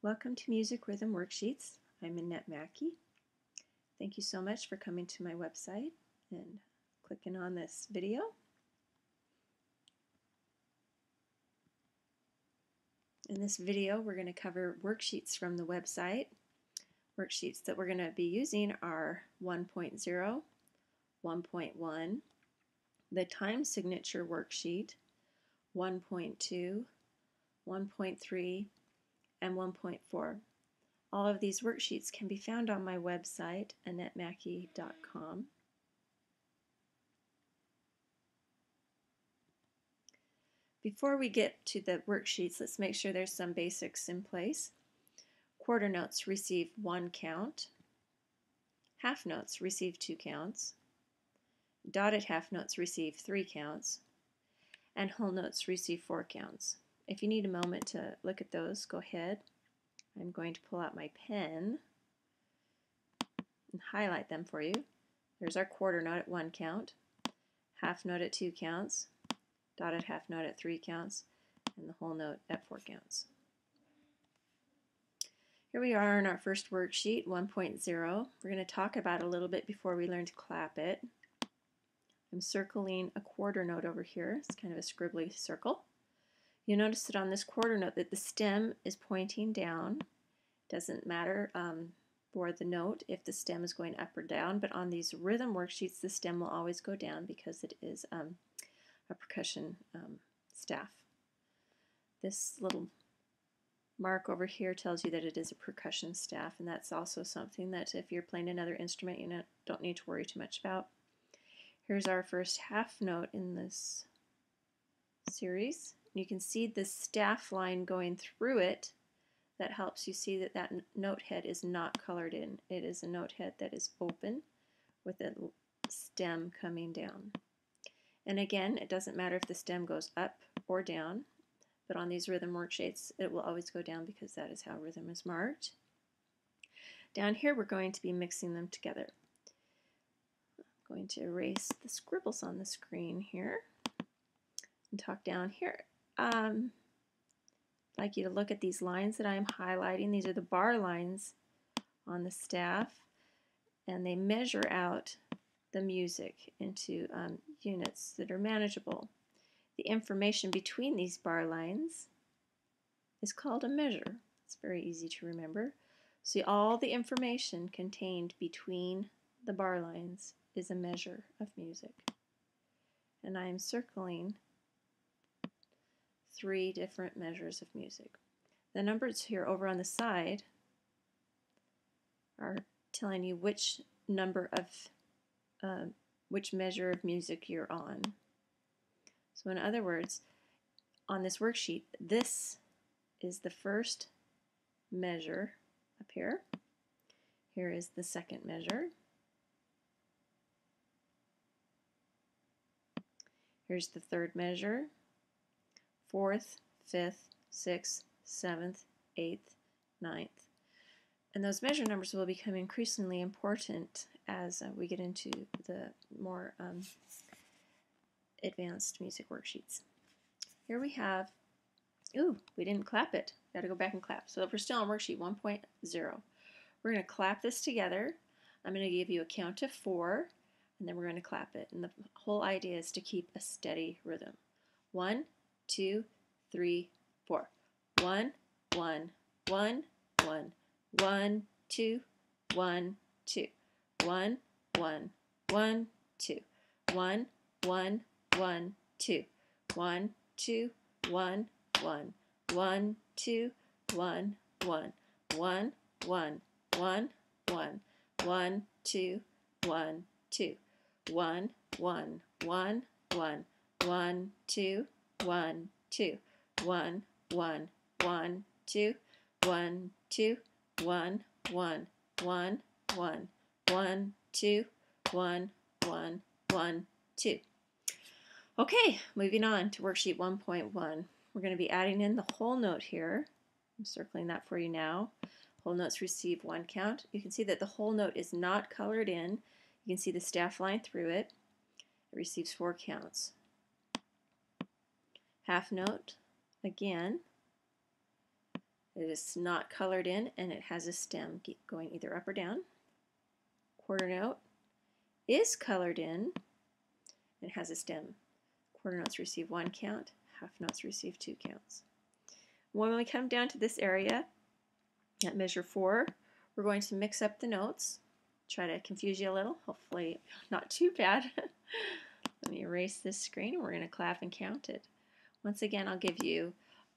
Welcome to Music Rhythm Worksheets. I'm Annette Mackey. Thank you so much for coming to my website and clicking on this video. In this video, we're going to cover worksheets from the website. Worksheets that we're going to be using are 1.0, 1.1, the time signature worksheet, 1.2, 1.3, and 1.4. All of these worksheets can be found on my website, AnnetteMackey.com. Before we get to the worksheets, let's make sure there's some basics in place. Quarter notes receive 1 count. Half notes receive 2 counts. Dotted half notes receive 3 counts. And whole notes receive 4 counts. If you need a moment to look at those, go ahead. I'm going to pull out my pen and highlight them for you. There's our quarter note at 1 count, half note at 2 counts, dotted half note at 3 counts, and the whole note at 4 counts. Here we are in our first worksheet, 1.0. We're going to talk about it a little bit before we learn to clap it. I'm circling a quarter note over here. It's kind of a scribbly circle. You notice that on this quarter note that the stem is pointing down. Doesn't matter for the note if the stem is going up or down, but on these rhythm worksheets the stem will always go down because it is a percussion staff. This little mark over here tells you that it is a percussion staff, and that's also something that if you're playing another instrument you don't need to worry too much about. Here's our first half note in this series. You can see the staff line going through it. That helps you see that that note head is not colored in. It is a note head that is open with a stem coming down. And again, it doesn't matter if the stem goes up or down, but on these rhythm worksheets it will always go down because that is how rhythm is marked. Down here we're going to be mixing them together. I'm going to erase the scribbles on the screen here and talk down here. I'd like you to look at these lines that I'm highlighting. These are the bar lines on the staff, and they measure out the music into units that are manageable. The information between these bar lines is called a measure. It's very easy to remember. See, all the information contained between the bar lines is a measure of music. And I'm circling 3 different measures of music. The numbers here over on the side are telling you which number of which measure of music you're on. So in other words, on this worksheet, this is the first measure up here. Here is the second measure. Here's the third measure. 4th, 5th, 6th, 7th, 8th, 9th. And those measure numbers will become increasingly important as we get into the more advanced music worksheets. Here we have, we didn't clap it. Got to go back and clap. So we're still on worksheet 1.0. We're going to clap this together. I'm going to give you a count of 4, and then we're going to clap it. And the whole idea is to keep a steady rhythm. 1, 2, 3, 4. 1, 1, 1, 1, 1, 2, 1, 2. 1, 1, 1, 2. 1, 1, 1, 2. 1, 2, 1, 1. 1, 2, 1, 1. 1, 1, 1, 1. 1, 2, 1, 2. 1, 1, 1, 1. 1, 2, 1, 2. 1, 1, 1, 2. 1, 2, 1, 1. 1, 1, 1, 2, 1, 1, 1, 2. Okay, moving on to worksheet 1.1. We're going to be adding in the whole note here. I'm circling that for you now. Whole notes receive 1 count. You can see that the whole note is not colored in. You can see the staff line through it. It receives 4 counts. Half note, again, It is not colored in, and it has a stem going either up or down. Quarter note is colored in and has a stem. Quarter notes receive 1 count, half notes receive 2 counts. When we come down to this area at measure 4, we're going to mix up the notes. Try to confuse you a little, hopefully not too bad. Let me erase this screen and we're going to clap and count it. Once again, I'll give you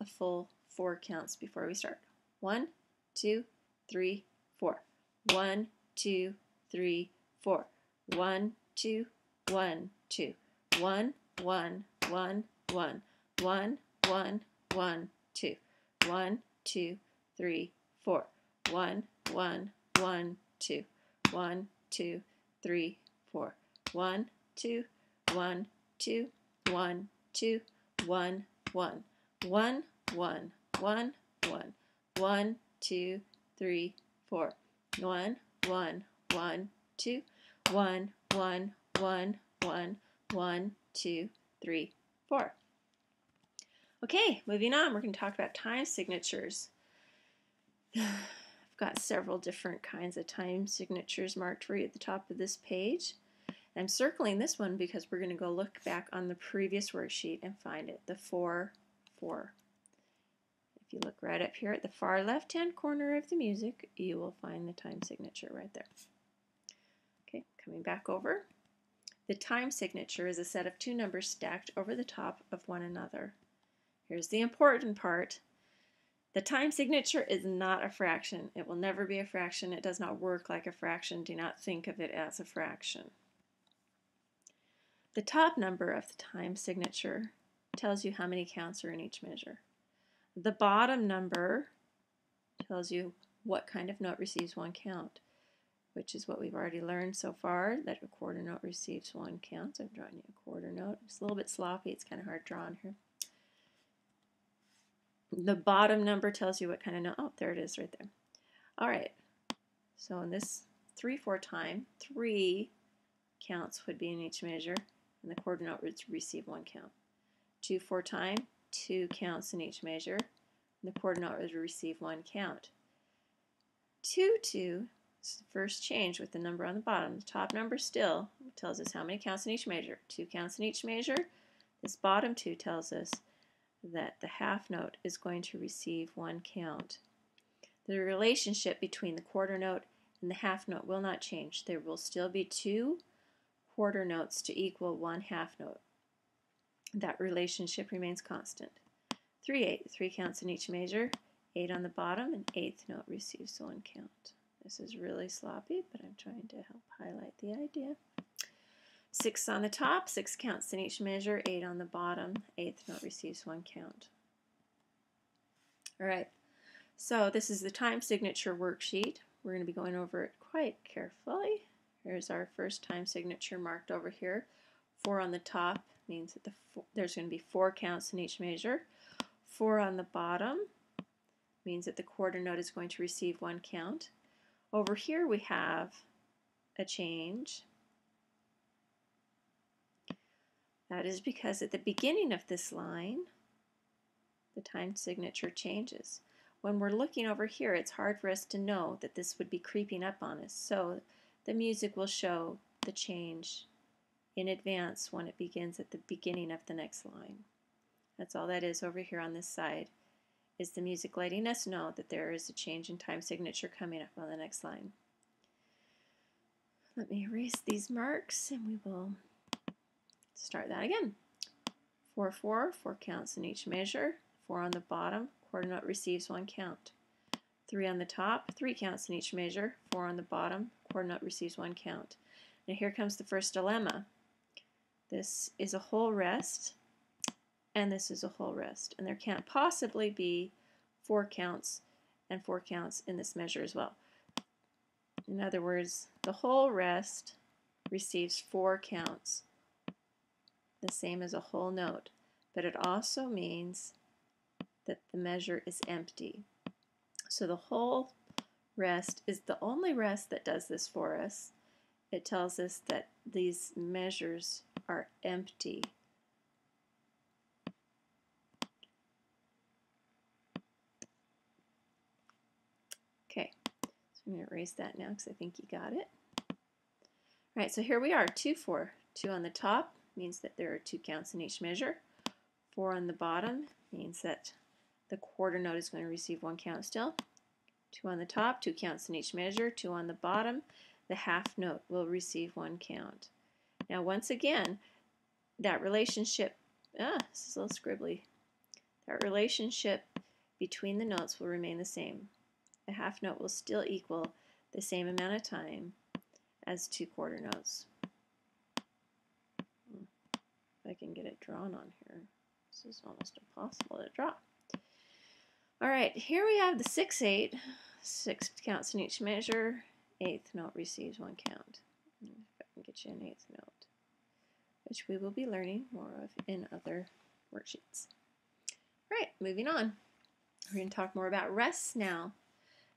a full 4 counts before we start. 1, 2, 3, 4. 1, 2, 3, 4. 1, 2, 1, 2. 1, 1, 1, 1. 1, 1, 1, 2. 1, 2, 3, 4. 1, 1, 1, 2. 1, 2, 3, 4. 1, 2, 1, 2, 1, 2, 1, 1. 1, 1, 1, 1. 1, 2, 3, 4. 1, 1, 1, 2. 1, 1, 1, 1. 1, 2, 3, 4. Okay, moving on, we're going to talk about time signatures. I've got several different kinds of time signatures marked right at the top of this page. I'm circling this one because we're going to go look back on the previous worksheet and find it, the 4, 4. If you look right up here at the far left-hand corner of the music, you will find the time signature right there. Okay, coming back over. The time signature is a set of 2 numbers stacked over the top of one another. Here's the important part. The time signature is not a fraction. It will never be a fraction. It does not work like a fraction. Do not think of it as a fraction. The top number of the time signature tells you how many counts are in each measure. The bottom number tells you what kind of note receives 1 count, which is what we've already learned so far, that a quarter note receives 1 count. So I'm drawing you a quarter note. It's a little bit sloppy. It's kind of hard drawing here. The bottom number tells you what kind of note. Oh, there it is right there. All right. So in this 3/4 time, 3 counts would be in each measure, and the quarter note would receive 1 count. 2/4 time, 2 counts in each measure, and the quarter note would receive 1 count. 2/2 is the first change with the number on the bottom. The top number still tells us how many counts in each measure. 2 counts in each measure. This bottom 2 tells us that the half note is going to receive 1 count. The relationship between the quarter note and the half note will not change. There will still be 2 quarter notes to equal 1 half note. That relationship remains constant. 3/8, 3 counts in each measure, 8 on the bottom, and 8th note receives 1 count. This is really sloppy, but I'm trying to help highlight the idea. 6 on the top, 6 counts in each measure, 8 on the bottom, 8th note receives 1 count. All right, so this is the time signature worksheet. We're going to be going over it quite carefully. Here's our first time signature marked over here. 4 on the top means that there's going to be 4 counts in each measure. 4 on the bottom means that the quarter note is going to receive 1 count. Over here we have a change. That is because at the beginning of this line, the time signature changes. When we're looking over here, it's hard for us to know that this would be creeping up on us. So the music will show the change in advance when it begins at the beginning of the next line. That's all that is over here on this side, is the music letting us know that there is a change in time signature coming up on the next line. Let me erase these marks and we will start that again. 4, 4, 4 counts in each measure. 4 on the bottom, quarter note receives 1 count. 3 on the top, 3 counts in each measure. 4 on the bottom, quarter note receives 1 count. Now here comes the first dilemma. This is a whole rest, and this is a whole rest. And there can't possibly be 4 counts and 4 counts in this measure as well. In other words, the whole rest receives 4 counts, the same as a whole note, but it also means that the measure is empty. So the whole rest is the only rest that does this for us. It tells us that these measures are empty. I'm going to erase that now because I think you got it. All right, so here we are, 2, 4. 2 on the top means that there are 2 counts in each measure. 4 on the bottom means that the quarter note is going to receive 1 count still. 2 on the top, 2 counts in each measure. 2 on the bottom, the half note will receive 1 count. Now once again, that relationship, this is a little scribbly. That relationship between the notes will remain the same. The half note will still equal the same amount of time as 2 quarter notes. If I can get it drawn on here. This is almost impossible to draw. All right, here we have the 6/8. 6 counts in each measure. 8th note receives 1 count. If I can get you an 8th note, which we will be learning more of in other worksheets. All right, moving on. We're going to talk more about rests now.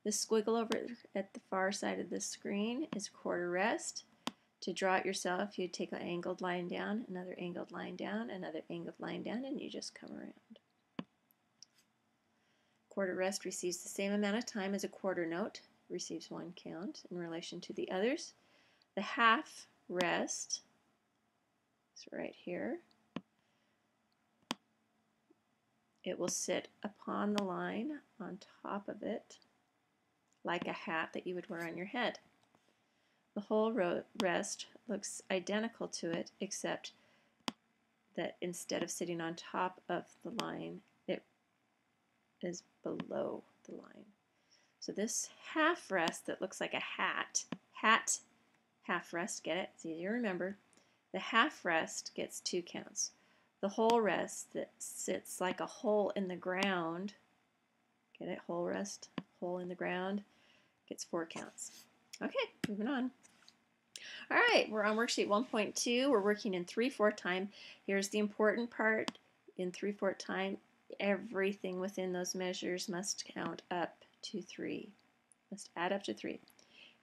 The squiggle over at the far side of the screen is quarter rest. To draw it yourself, you take an angled line down, another angled line down, another angled line down, and you just come around. Quarter rest receives the same amount of time as a quarter note, receives 1 count in relation to the others. The half rest is right here. It will sit upon the line on top of it like a hat that you would wear on your head. The whole rest looks identical to it, except that instead of sitting on top of the line, it is below the line. So this half rest that looks like a hat, half rest, get it? It's easy to remember. The half rest gets 2 counts. The whole rest that sits like a hole in the ground, get it? Whole rest, hole in the ground, gets 4 counts. Okay, moving on. All right, we're on worksheet 1.2. We're working in 3/4 time. Here's the important part. In 3/4 time, everything within those measures must count up to 3. Must add up to 3.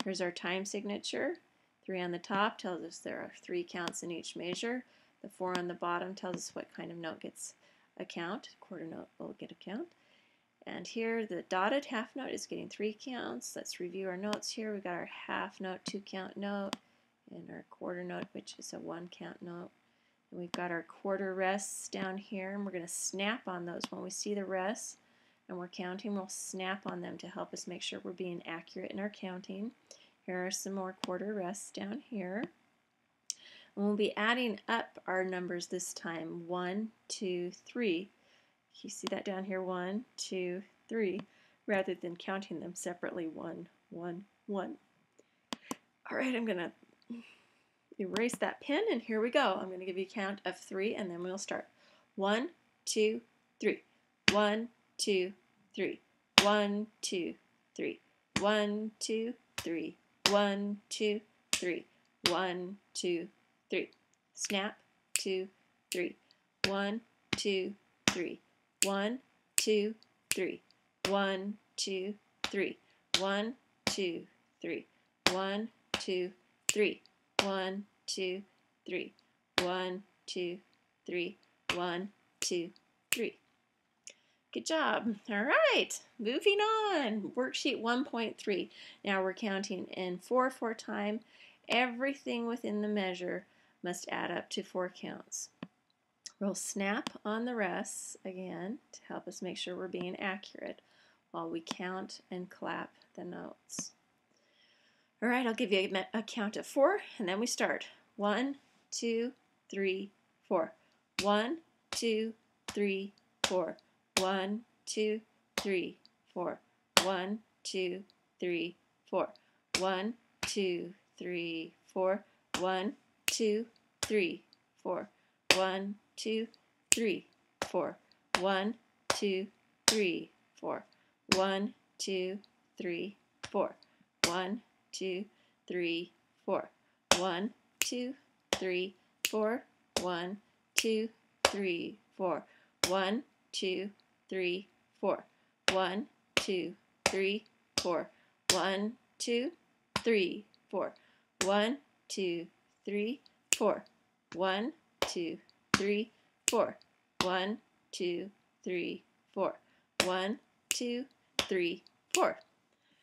Here's our time signature. 3 on the top tells us there are 3 counts in each measure. The 4 on the bottom tells us what kind of note gets a count. Quarter note will get a count. And here the dotted half note is getting 3 counts. Let's review our notes here. We've got our half note, 2 count note, and our quarter note, which is a 1 count note. And we've got our quarter rests down here, and we're going to snap on those. When we see the rests and we're counting, we'll snap on them to help us make sure we're being accurate in our counting. Here are some more quarter rests down here. And we'll be adding up our numbers this time. 1, 2, 3. You see that down here? 1, 2, 3, rather than counting them separately. 1, 1, 1. All right, I'm going to erase that pen, and here we go. I'm going to give you a count of 3, and then we'll start. 1, 2, 3. 1, 2, 3. 1, 2, 3. 1, 2, 3. 1, 2, 3. 1, 2, 3. Snap, 2, 3. 1, 2, 3. 1, 2, 3. 1, 2, 3. 1, 2, 3. 1, 2, 3. 1, 2, 3. 1, 2, 3. 1, 2, 3. Good job. All right, moving on. Worksheet 1.3. Now we're counting in 4/4 time. Everything within the measure must add up to 4 counts. We'll snap on the rests again to help us make sure we're being accurate while we count and clap the notes. All right, I'll give you a count of 4, and then we start. 1, 2, 3, 4. 1, 2, 3, 4. 1, 2, 3, 4. 1, 2, 3, 4. 1, 2, 3, 4. 1, 2, 3, 4. 1, 2, 3, 4. 1, 2, 3, 4. 1, 2, 3, 4. 1, 2, 3, 4. 1, 2, 3, 4. 1, 2, 3, 4. 1, 2, 3, 4. 1, 2, 3, 4. 1, 2, 3, 4. 1, 2, 3, 4. 1, 2, 3, 4. 1, 2, 3, 4. 1, 2, 3, 4.